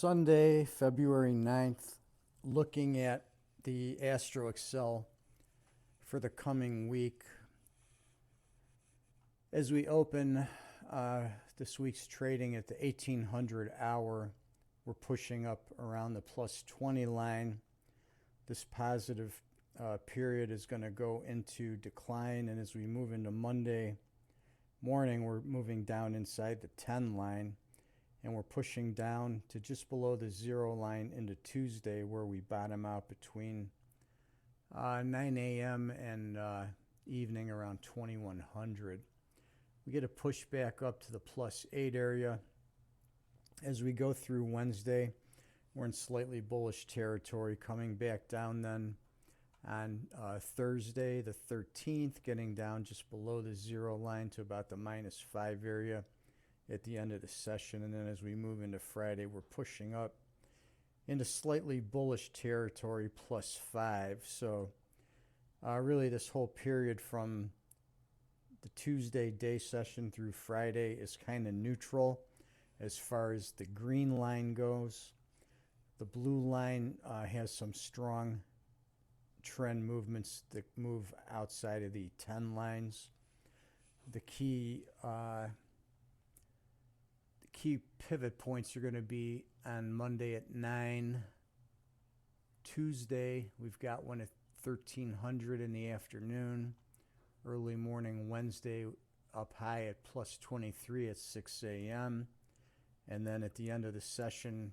Sunday, February 9th, looking at the Astro Excel for the coming week. As we open this week's trading at the 1800 hour, we're pushing up around the plus 20 line. This positive period is going to go into decline, and as we move into Monday morning, we're moving down inside the 10 line. And we're pushing down to just below the 0 line into Tuesday, where we bottom out between 9 a.m. and evening around 2100. We get a push back up to the plus 8 area. As we go through Wednesday, we're in slightly bullish territory, coming back down then on Thursday the 13th, getting down just below the 0 line to about the minus 5 area at the end of the session. And then as we move into Friday, we're pushing up into slightly bullish territory, plus 5. So really this whole period from the Tuesday day session through Friday is kind of neutral as far as the green line goes. The blue line has some strong trend movements that move outside of the 10 lines. The key pivot points are going to be on Monday at 9. Tuesday, we've got one at 1300 in the afternoon. Early morning Wednesday, up high at plus 23 at 6 a.m. And then at the end of the session,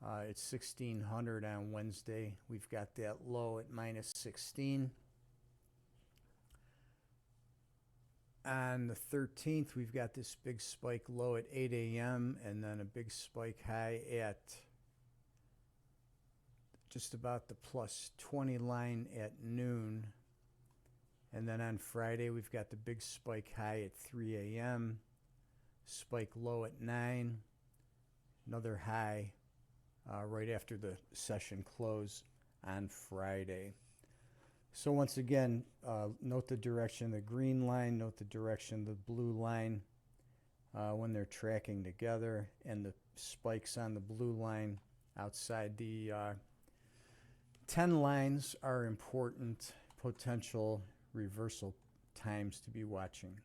at 1600 on Wednesday, we've got that low at minus 16. On the 13th, we've got this big spike low at 8 a.m. and then a big spike high at just about the plus 20 line at noon. And then on Friday, we've got the big spike high at 3 a.m., spike low at 9, another high right after the session close on Friday. So once again, note the direction of the green line, note the direction of the blue line when they're tracking together, and the spikes on the blue line outside the 10 lines are important potential reversal times to be watching.